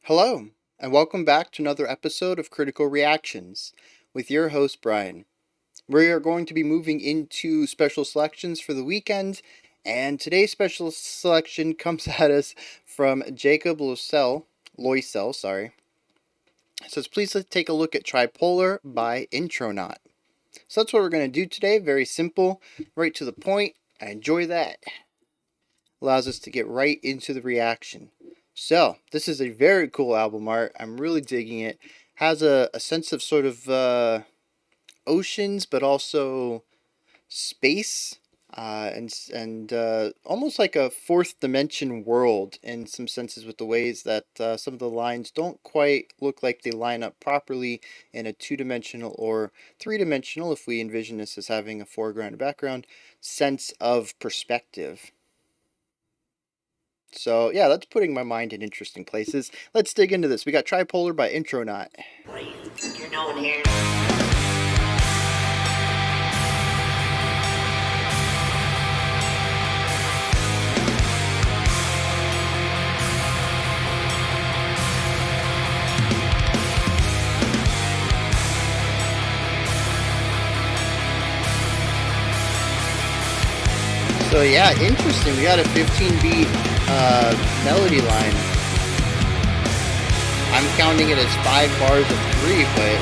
Hello, and welcome back to another episode of Critical Reactions with your host, Bryan. We are going to be moving into special selections for the weekend, and today's special selection comes at us from Jacob Loisel, sorry. It says, please let's take a look at Tripolar by Intronaut. So that's what we're going to do today. Very simple, right to the point. I enjoy that. Allows us to get right into the reaction. So, this is a very cool album art. I'm really digging it. Has a sense of sort of oceans, but also space, and almost like a fourth dimension world in some senses, with the ways that some of the lines don't quite look like they line up properly in a two-dimensional or three-dimensional, if we envision this as having a foreground and background, sense of perspective. So, yeah, that's putting my mind in interesting places. Let's dig into this. We got Tripolar by Intronaut. What do you think you're doing here? So, yeah, interesting. We got a 15-beat melody line. I'm counting it as 5 bars of 3, but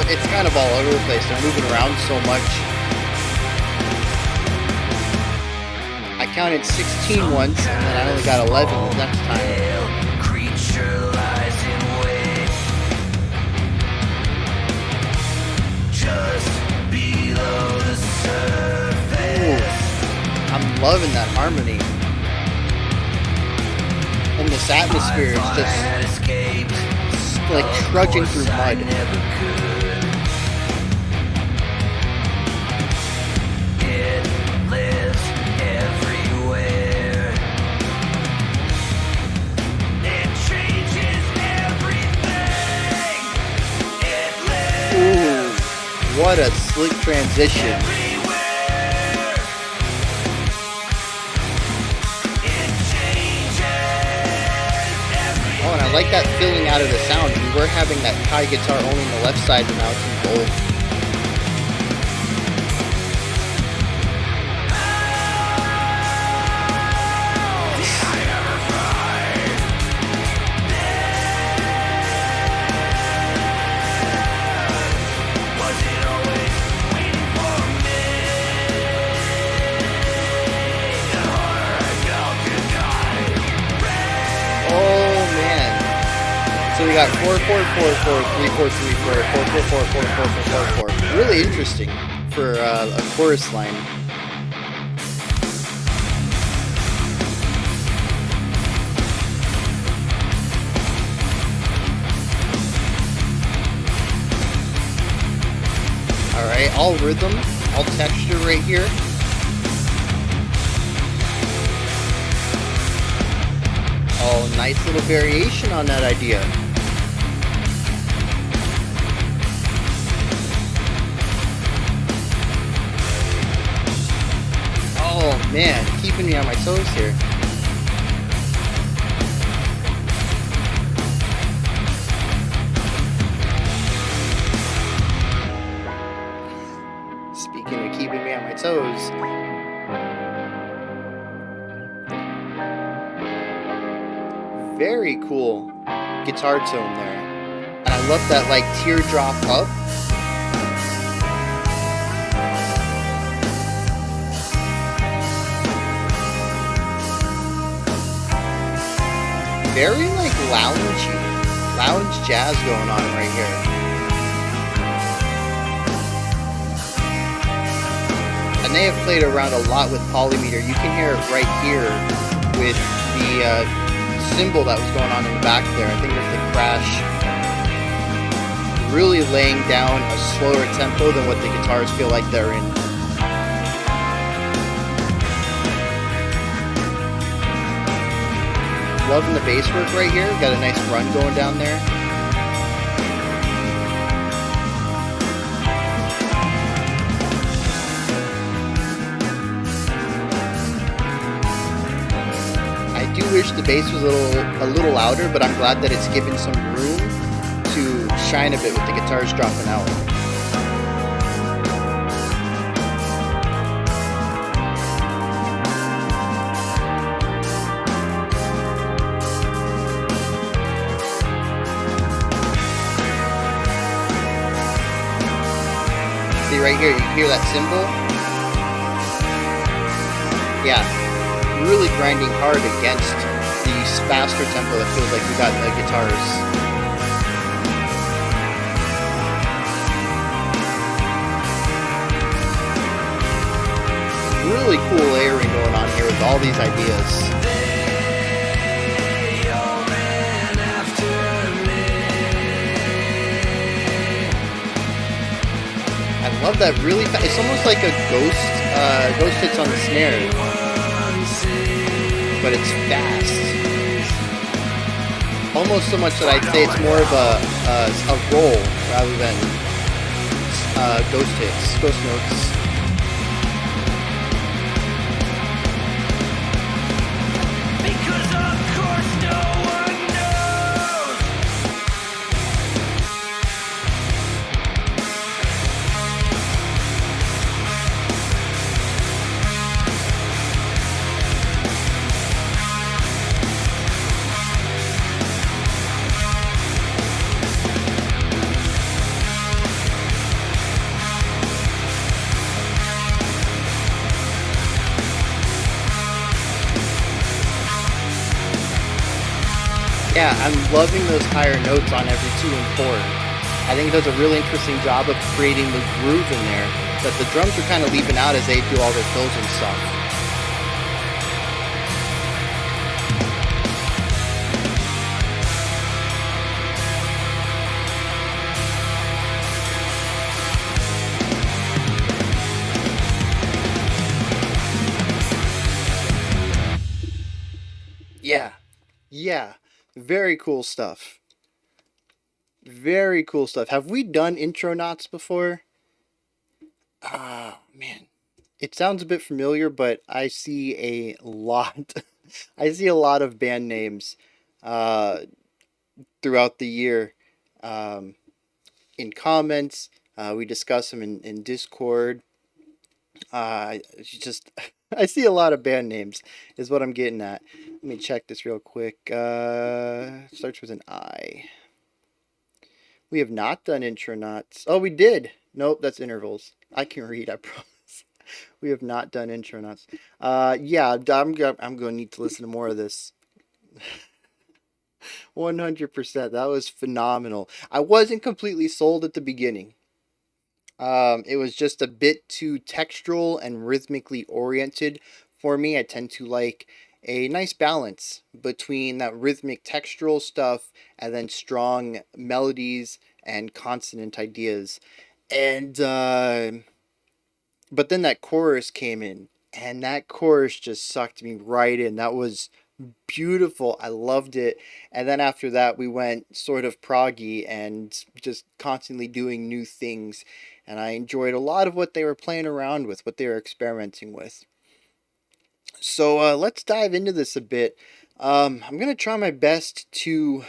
it's kind of all over the place. They're moving around so much. I counted 16 once, and then I only got 11 the next time. Creature lies in wait just below the surface. Ooh, I'm loving that harmony. And this atmosphere is just like trudging through mud. What a slick transition. Oh, and I like that filling out of the sound. We were having that high guitar only on the left side, but now it's in both. So we got 4 4 4 4 3 4 3 4 4 4 4 4 4 4 4 4. Really interesting for a chorus line. Alright, all rhythm, all texture right here. Oh, nice little variation on that idea. Oh man, keeping me on my toes here. Speaking of keeping me on my toes, very cool guitar tone there. And I love that like teardrop up. Very like lounge jazz going on right here. And they have played around a lot with polymeter. You can hear it right here with the cymbal that was going on in the back there. I think there's the crash. Really laying down a slower tempo than what the guitars feel like they're in. Loving the bass work right here. Got a nice run going down there. I do wish the bass was a little louder, but I'm glad that it's given some room to shine a bit with the guitars dropping out. See right here, you can hear that cymbal? Yeah, really grinding hard against the faster tempo that feels like we got in the guitars. Really cool layering going on here with all these ideas. I love that really it's almost like a ghost hits on the snare, but it's fast. Almost so much that I'd say it's more of a roll rather than ghost notes. Yeah, I'm loving those higher notes on every 2 and 4. I think it does a really interesting job of creating the groove in there that the drums are kind of leaving out as they do all their fills and stuff. Yeah. Very cool stuff. Very cool stuff. Have we done Intronauts before? Ah, man. It sounds a bit familiar, but I see a lot. I see a lot of band names uh, throughout the year in comments. We discuss them in Discord. Just I see a lot of band names is what I'm getting at. Let me check this real quick. Starts with an I. We have not done intronauts. Oh, we did. Nope, that's intervals. I can read, I promise. We have not done intronauts. Yeah, I'm going to need to listen to more of this. 100%. That was phenomenal. I wasn't completely sold at the beginning. It was just a bit too textural and rhythmically oriented for me. I tend to like a nice balance between that rhythmic textural stuff and then strong melodies and consonant ideas. And but then that chorus came in, and that chorus just sucked me right in. That was beautiful. I loved it. And then after that, we went sort of proggy and just constantly doing new things. And I enjoyed a lot of what they were playing around with, what they were experimenting with. So let's dive into this a bit. I'm going to try my best to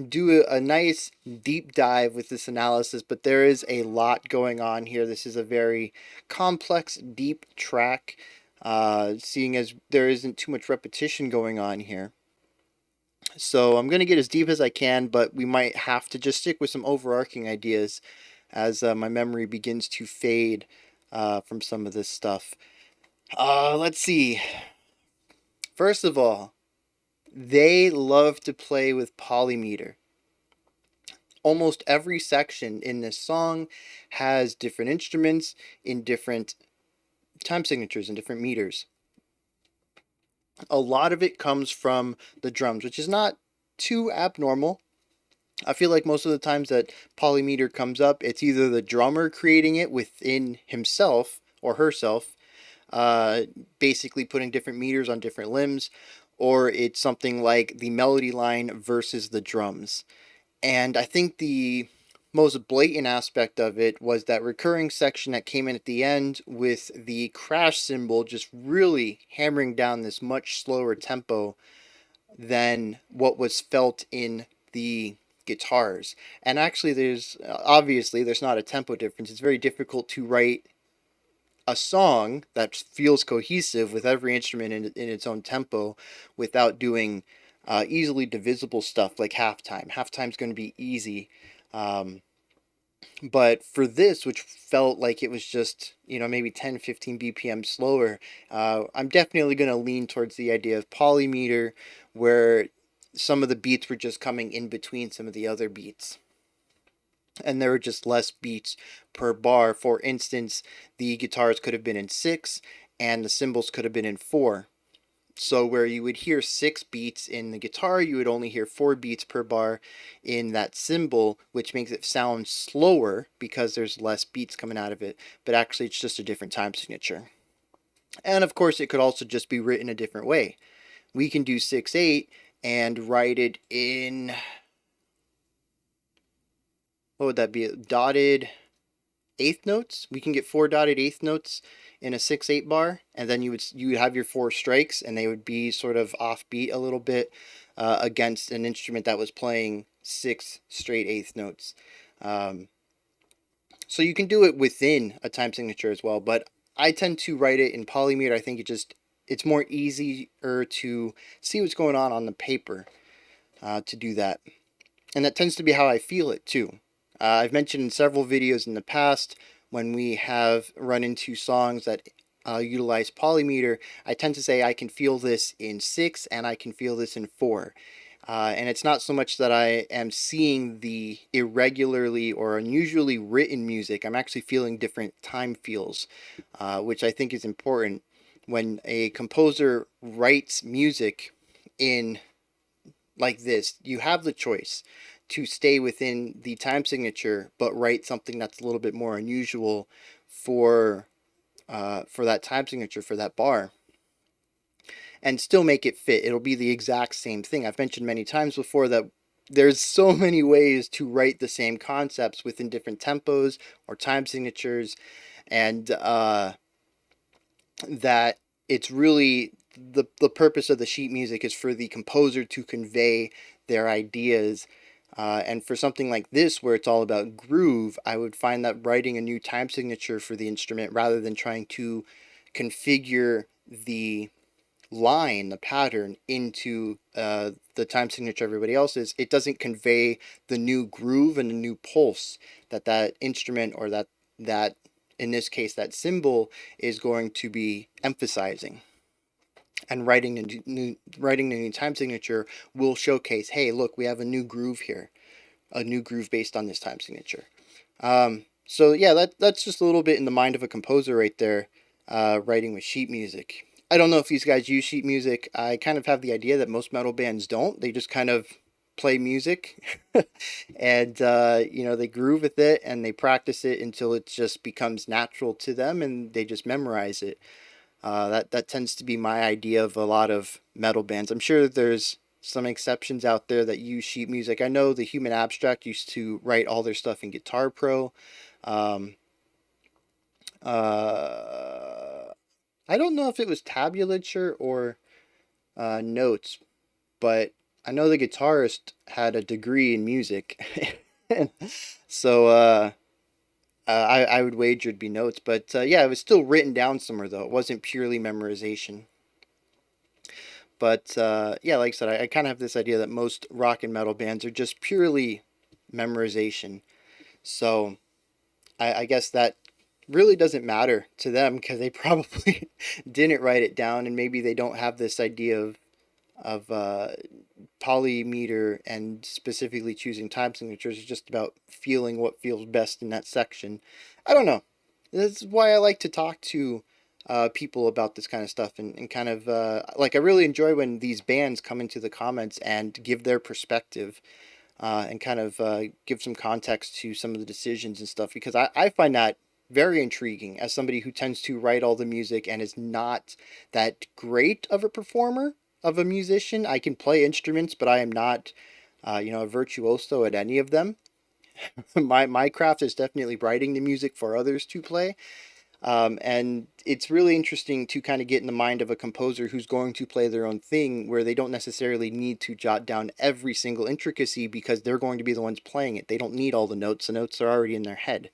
do a nice deep dive with this analysis, but there is a lot going on here. This is a very complex, deep track, seeing as there isn't too much repetition going on here. So I'm going to get as deep as I can, but we might have to just stick with some overarching ideas as my memory begins to fade from some of this stuff. Let's see. First of all, they love to play with polymeter. Almost every section in this song has different instruments in different time signatures and different meters. A lot of it comes from the drums, which is not too abnormal. I feel like most of the times that polymeter comes up, it's either the drummer creating it within himself or herself, basically putting different meters on different limbs, or it's something like the melody line versus the drums. And I think the most blatant aspect of it was that recurring section that came in at the end with the crash cymbal just really hammering down this much slower tempo than what was felt in the guitars. And actually, there's obviously there's not a tempo difference. It's very difficult to write a song that feels cohesive with every instrument in its own tempo without doing easily divisible stuff like halftime. Halftime's going to be easy. Um, but for this, which felt like it was just, maybe 10, 15 BPM slower, I'm definitely going to lean towards the idea of polymeter, where some of the beats were just coming in between some of the other beats. And there were just less beats per bar. For instance, the guitars could have been in 6 and the cymbals could have been in 4. So where you would hear 6 beats in the guitar, you would only hear 4 beats per bar in that cymbal, which makes it sound slower because there's less beats coming out of it. But actually, it's just a different time signature. And of course, it could also just be written a different way. We can do 6/8 and write it in, what would that be? Dotted eighth notes. We can get 4 dotted eighth notes in a 6/8 bar, and then you would have your 4 strikes, and they would be sort of offbeat a little bit against an instrument that was playing 6 straight eighth notes. Um, so you can do it within a time signature as well, but I tend to write it in polymeter. I think it's more easier to see what's going on the paper to do that, and that tends to be how I feel it too. I've mentioned in several videos in the past when we have run into songs that utilize polymeter, I tend to say I can feel this in 6 and I can feel this in 4. And it's not so much that I am seeing the irregularly or unusually written music. I'm actually feeling different time feels, which I think is important. When a composer writes music in like this, you have the choice to stay within the time signature, but write something that's a little bit more unusual for that time signature for that bar, and still make it fit. It'll be the exact same thing. I've mentioned many times before that there's so many ways to write the same concepts within different tempos or time signatures, and that it's really the purpose of the sheet music is for the composer to convey their ideas. And for something like this, where it's all about groove, I would find that writing a new time signature for the instrument rather than trying to configure the line, the pattern, into the time signature everybody else's, it doesn't convey the new groove and the new pulse that instrument or that in this case that cymbal is going to be emphasizing. And writing the new time signature will showcase, hey, look, we have a new groove here, a new groove based on this time signature. So yeah, that's just a little bit in the mind of a composer right there, writing with sheet music. I don't know if these guys use sheet music. I kind of have the idea that most metal bands don't. They just kind of play music and they groove with it and they practice it until it just becomes natural to them and they just memorize it. That tends to be my idea of a lot of metal bands. I'm sure there's some exceptions out there that use sheet music. I know the Human Abstract used to write all their stuff in Guitar Pro. Um, I don't know if it was tablature or notes, but I know the guitarist had a degree in music. So I would wager it'd be notes. But yeah, it was still written down somewhere, though. It wasn't purely memorization. But yeah, like I said, I kind of have this idea that most rock and metal bands are just purely memorization. So I guess that really doesn't matter to them because they probably didn't write it down, and maybe they don't have this idea of polymeter and specifically choosing time signatures. It's just about feeling what feels best in that section. I don't know. That's why I like to talk to people about this kind of stuff and kind of like I really enjoy when these bands come into the comments and give their perspective and kind of give some context to some of the decisions and stuff because I find that very intriguing as somebody who tends to write all the music and is not that great of a performer. of a musician. I can play instruments, but I am not, a virtuoso at any of them. My craft is definitely writing the music for others to play. And it's really interesting to kind of get in the mind of a composer who's going to play their own thing, where they don't necessarily need to jot down every single intricacy because they're going to be the ones playing it. They don't need all the notes. The notes are already in their head.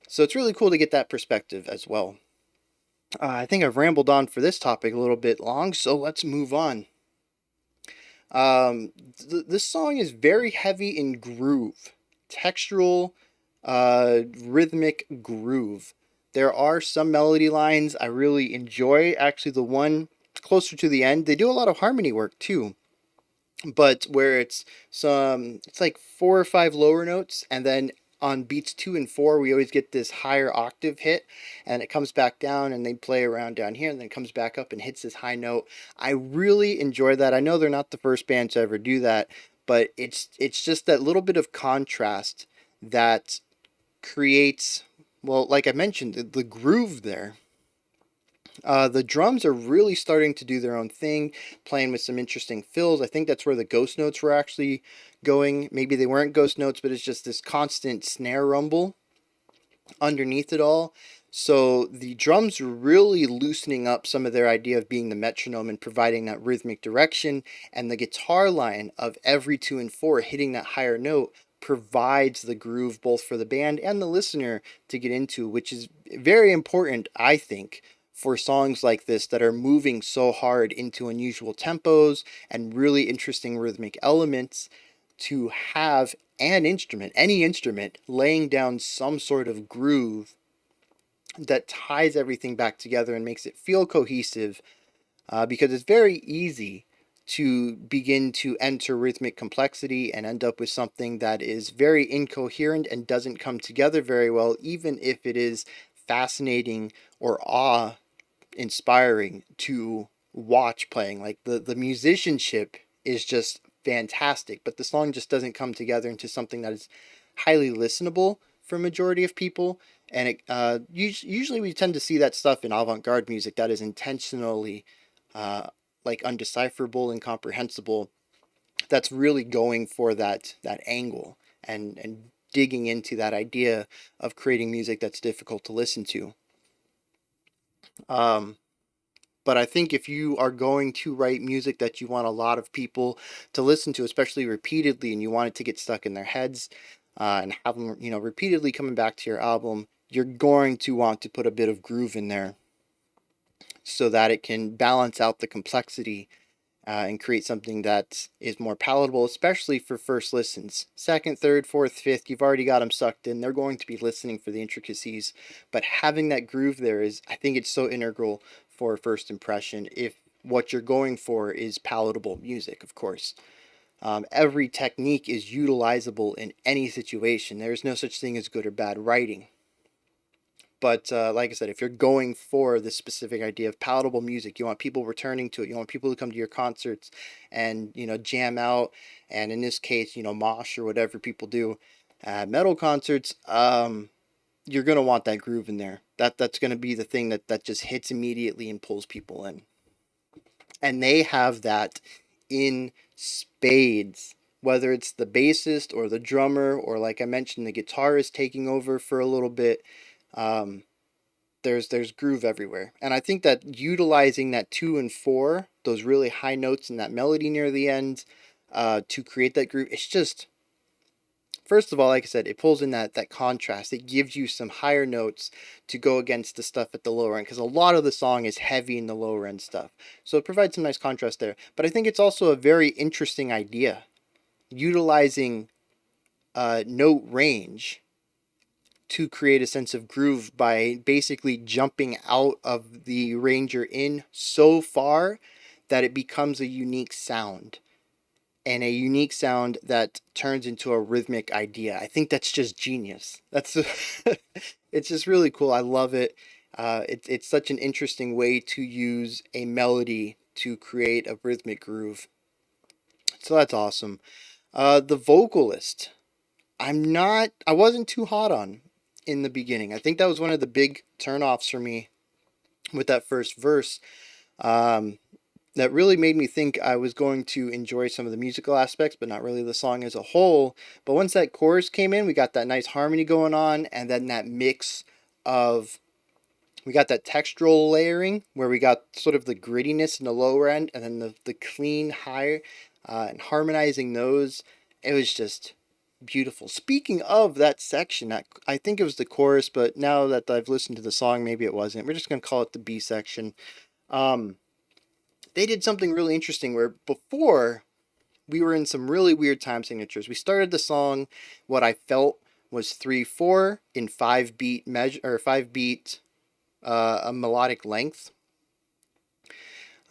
So it's really cool to get that perspective as well. I think I've rambled on for this topic a little bit long, so let's move on. This song is very heavy in groove, textural, rhythmic groove. There are some melody lines I really enjoy. Actually, the one closer to the end, they do a lot of harmony work too. But where it's like four or five lower notes, and then on beats 2 and 4, we always get this higher octave hit, and it comes back down, and they play around down here, and then it comes back up and hits this high note. I really enjoy that. I know they're not the first band to ever do that, but it's just that little bit of contrast that creates, well, like I mentioned, the groove there. The drums are really starting to do their own thing, playing with some interesting fills. I think that's where the ghost notes were actually going. Maybe they weren't ghost notes, but it's just this constant snare rumble underneath it all. So the drums are really loosening up some of their idea of being the metronome and providing that rhythmic direction. And the guitar line of every 2 and 4 hitting that higher note provides the groove both for the band and the listener to get into, which is very important, I think, for songs like this that are moving so hard into unusual tempos and really interesting rhythmic elements, to have an instrument, any instrument, laying down some sort of groove that ties everything back together and makes it feel cohesive, because it's very easy to begin to enter rhythmic complexity and end up with something that is very incoherent and doesn't come together very well, even if it is fascinating or awe inspiring to watch playing. Like the musicianship is just fantastic, but the song just doesn't come together into something that is highly listenable for a majority of people. And usually we tend to see that stuff in avant-garde music that is intentionally like undecipherable, incomprehensible. That's really going for that angle and digging into that idea of creating music that's difficult to listen to. Um, but I think if you are going to write music that you want a lot of people to listen to, especially repeatedly, and you want it to get stuck in their heads, and have them, repeatedly coming back to your album, you're going to want to put a bit of groove in there so that it can balance out the complexity, and create something that is more palatable, especially for first listens. Second, third, fourth, fifth, you've already got them sucked in. They're going to be listening for the intricacies, but having that groove there is, I think it's so integral for a first impression if what you're going for is palatable music, of course. Every technique is utilizable in any situation. There is no such thing as good or bad writing. But like I said, if you're going for this specific idea of palatable music, you want people returning to it. You want people to come to your concerts and jam out. And in this case, mosh or whatever people do at metal concerts. You're gonna want that groove in there. That's gonna be the thing that just hits immediately and pulls people in. And they have that in spades. Whether it's the bassist or the drummer, or like I mentioned, the guitarist taking over for a little bit. Um, there's groove everywhere, and I think that utilizing that 2 and 4, those really high notes and that melody near the end, to create that groove, it's just, first of all, like I said, it pulls in that contrast. It gives you some higher notes to go against the stuff at the lower end, because a lot of the song is heavy in the lower end stuff, so it provides some nice contrast there. But I think it's also a very interesting idea, utilizing note range to create a sense of groove by basically jumping out of the range you're in so far that it becomes a unique sound, and a unique sound that turns into a rhythmic idea. I think that's just genius. That's it's just really cool. I love it. It's such an interesting way to use a melody to create a rhythmic groove. So that's awesome. The vocalist, I wasn't too hot on in the beginning. I think that was one of the big turnoffs for me with that first verse. Um, that really made me think I was going to enjoy some of the musical aspects, but not really the song as a whole. But once that chorus came in, we got that nice harmony going on, and then that mix of we got that textural layering where we got sort of the grittiness in the lower end, and then the clean high, and harmonizing those. It was just beautiful. Speaking of that section, I think it was the chorus, but now that I've listened to the song, maybe it wasn't. We're just gonna call it the B section. Um, they did something really interesting where before we were in some really weird time signatures. We started the song what I felt was 3/4 in 5 beat measure or 5 beat a melodic length.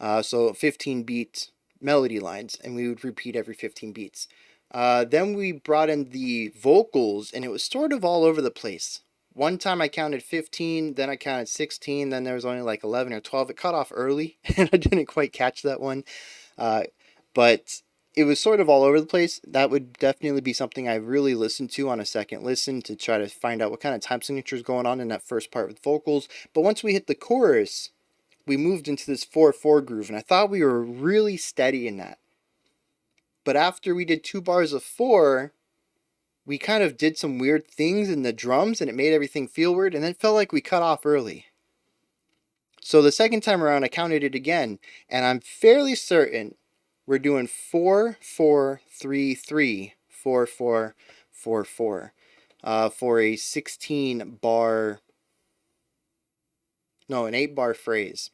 So 15 beat melody lines, and we would repeat every 15 beats. Then we brought in the vocals, and it was sort of all over the place. One time I counted 15, then I counted 16, then there was only like 11 or 12. It cut off early, and I didn't quite catch that one. Uh, but it was sort of all over the place. That would definitely be something I really listened to on a second listen to try to find out what kind of time signature is going on in that first part with vocals. But once we hit the chorus, we moved into this 4/4 groove, and I thought we were really steady in that. But after we did 2 bars of 4, we kind of did some weird things in the drums, and it made everything feel weird, and then it felt like we cut off early. So the second time around, I counted it again, and I'm fairly certain we're doing 4/4/3/3, 4/4/4/4, for a 16 bar, no, an 8 bar phrase.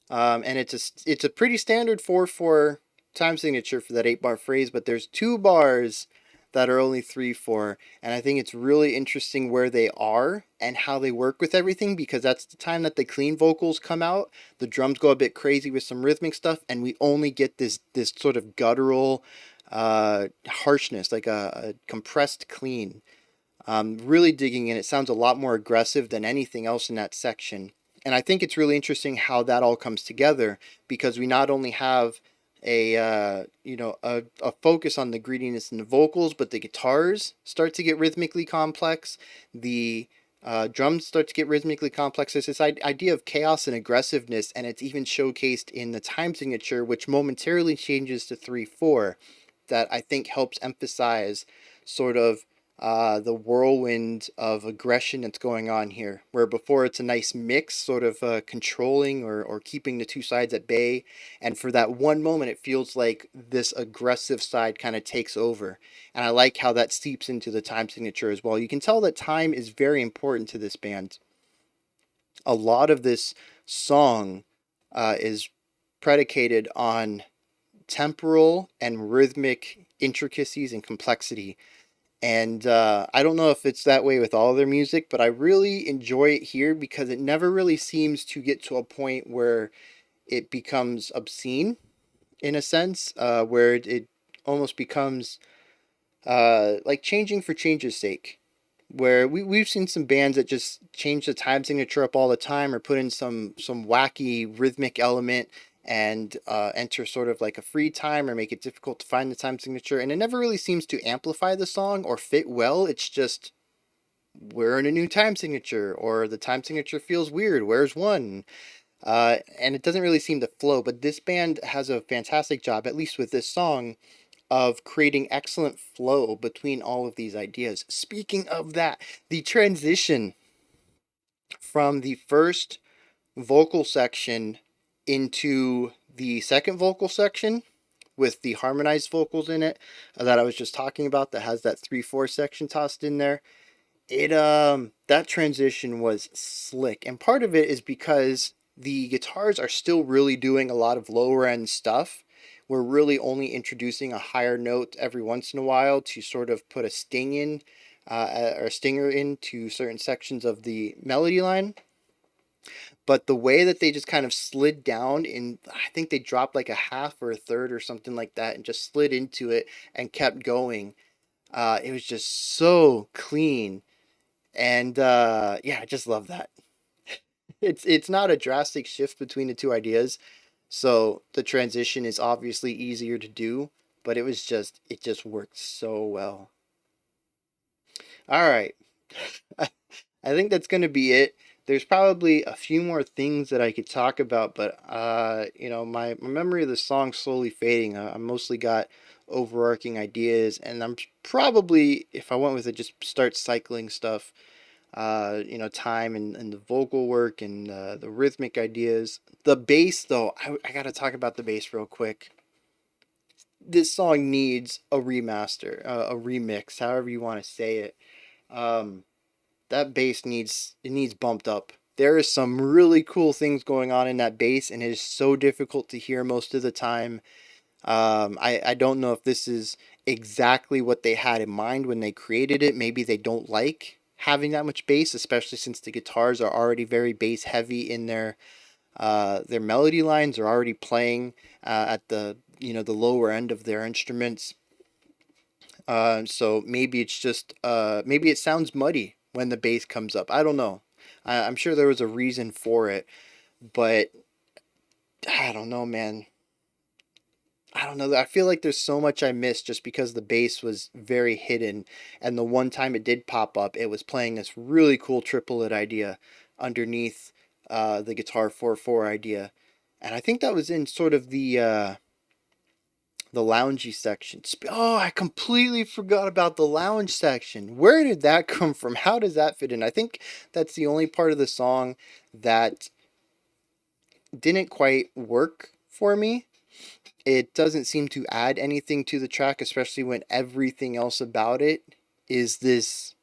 And it's a pretty standard 4/4 time signature for that 8 bar phrase, but there's 2 bars that are only 3/4, and I think it's really interesting where they are and how they work with everything, because that's the time that the clean vocals come out. The drums go a bit crazy with some rhythmic stuff, and we only get this sort of guttural harshness, like a compressed clean. Really digging in. It sounds a lot more aggressive than anything else in that section. And I think it's really interesting how that all comes together, because we not only have a focus on the greediness in the vocals, but the guitars start to get rhythmically complex. The drums start to get rhythmically complex. There's this idea of chaos and aggressiveness, and it's even showcased in the time signature, which momentarily changes to 3/4. That I think helps emphasize sort of the whirlwind of aggression that's going on here, where before it's a nice mix, sort of controlling or keeping the two sides at bay. And for that one moment, it feels like this aggressive side kind of takes over. And I like how that seeps into the time signature as well. You can tell that time is very important to this band. A lot of this song is predicated on temporal and rhythmic intricacies and complexity. And I don't know if it's that way with all their music, but I really enjoy it here because it never really seems to get to a point where it becomes obscene, in a sense, where it almost becomes like changing for change's sake. Where we've seen some bands that just change the time signature up all the time, or put in some wacky rhythmic element and enter sort of like a free time, or make it difficult to find the time signature, and it never really seems to amplify the song or fit well. It's just we're in a new time signature, or the time signature feels weird. Where's one? And it doesn't really seem to flow. But this band has a fantastic job, at least with this song, of creating excellent flow between all of these ideas. Speaking of that, the transition from the first vocal section into the second vocal section with the harmonized vocals in it, that I was just talking about, that has that 3/4 section tossed in there. It that transition was slick, and part of it is because the guitars are still really doing a lot of lower end stuff. We're really only introducing a higher note every once in a while to sort of put a sting in, or a stinger into certain sections of the melody line. But the way that they just kind of slid down in, I think they dropped like a half or a third or something like that, and just slid into it and kept going. It was just so clean, and yeah, I just love that. It's not a drastic shift between the two ideas, so the transition is obviously easier to do, but it just worked so well. All right. I think that's going to be it. There's probably a few more things that I could talk about, but my memory of the song slowly fading. I mostly got overarching ideas, and I'm probably, if I went with it, just start cycling stuff. Time and the vocal work and the rhythmic ideas. The bass, though, I gotta talk about the bass real quick. This song needs a remaster, a remix, however you want to say it. Um, that bass needs bumped up. There is some really cool things going on in that bass, and it is so difficult to hear most of the time. I don't know if this is exactly what they had in mind when they created it. Maybe they don't like having that much bass, especially since the guitars are already very bass heavy in their melody lines are already playing at the lower end of their instruments. So maybe it's just maybe it sounds muddy when the bass comes up. I don't know. I'm sure there was a reason for it, but I don't know, man. I don't know. I feel like there's so much I missed just because the bass was very hidden, and the one time it did pop up, it was playing this really cool triplet idea underneath the guitar 4/4 idea, and I think that was in sort of the loungy section. Oh, I completely forgot about the lounge section. Where did that come from? How does that fit in? I think that's the only part of the song that didn't quite work for me. It doesn't seem to add anything to the track, especially when everything else about it is this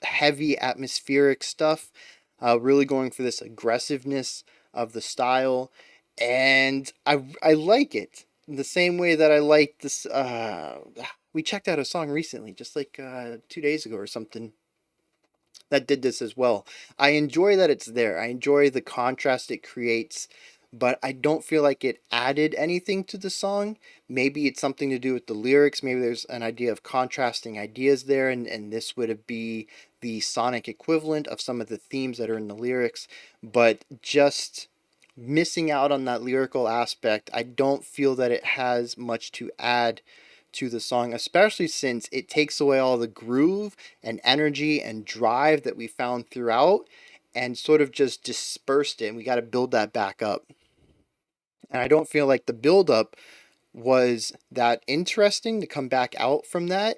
heavy atmospheric stuff, really going for this aggressiveness of the style, and I like it the same way that I like this. We checked out a song recently, just like 2 days ago or something, that did this as well. I enjoy that it's there. I enjoy the contrast it creates, but I don't feel like it added anything to the song. Maybe it's something to do with the lyrics. Maybe there's an idea of contrasting ideas there, and this would be the sonic equivalent of some of the themes that are in the lyrics. But just missing out on that lyrical aspect, I don't feel that it has much to add to the song, especially since it takes away all the groove and energy and drive that we found throughout and sort of just dispersed it. And we got to build that back up. And I don't feel like the build up was that interesting to come back out from that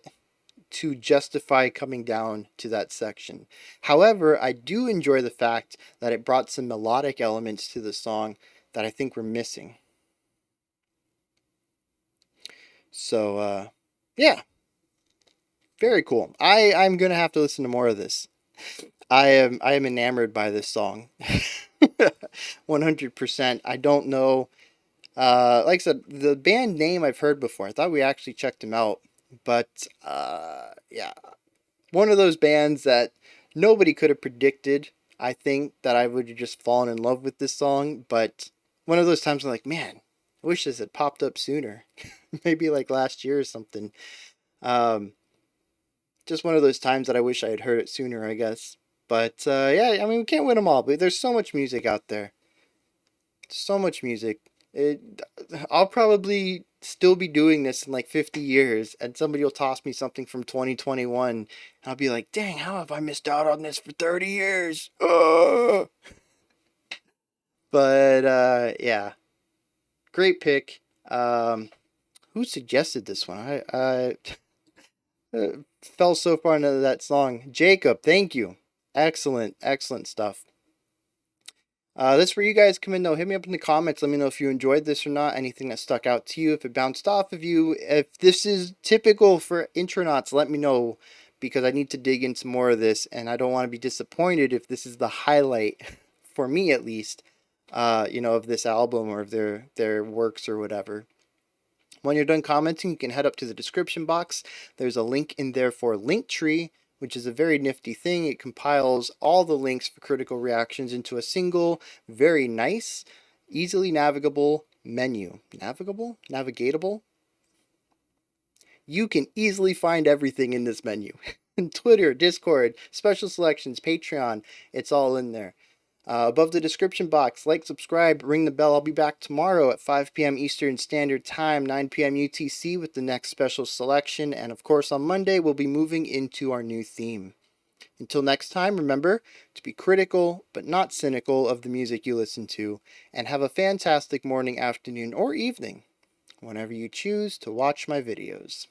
to justify coming down to that section. However, I do enjoy the fact that it brought some melodic elements to the song that I think were missing. So, yeah, very cool. I'm gonna have to listen to more of this. I am enamored by this song. 100%. I don't know. Like I said, the band name I've heard before. I thought we actually checked them out, but yeah, one of those bands that nobody could have predicted. I think that I would have just fallen in love with this song, but one of those times I'm like, man, I wish this had popped up sooner. Maybe like last year or something. Um, just one of those times that I wish I had heard it sooner, I guess. But yeah, I mean, we can't win them all, but there's so much music out there. So much music. I'll probably still be doing this in like 50 years, and somebody will toss me something from 2021, and I'll be like, dang, how have I missed out on this for 30 years? But yeah, great pick. Who suggested this one? I fell so far into that song. Jacob, thank you. Excellent, excellent stuff. That's where you guys come in, though. Hit me up in the comments. Let me know if you enjoyed this or not. Anything that stuck out to you. If it bounced off of you. If this is typical for intronauts, let me know. Because I need to dig into more of this. And I don't want to be disappointed if this is the highlight, for me at least, of this album or of their works or whatever. When you're done commenting, you can head up to the description box. There's a link in there for Linktree, which is a very nifty thing. It compiles all the links for critical reactions into a single, very nice, easily navigable menu. Navigable? Navigatable? You can easily find everything in this menu. Twitter, Discord, special selections, Patreon, it's all in there. Above the description box, like, subscribe, ring the bell. I'll be back tomorrow at 5 p.m. Eastern Standard Time, 9 p.m. UTC with the next special selection. And of course, on Monday, we'll be moving into our new theme. Until next time, remember to be critical but not cynical of the music you listen to, and have a fantastic morning, afternoon, or evening whenever you choose to watch my videos.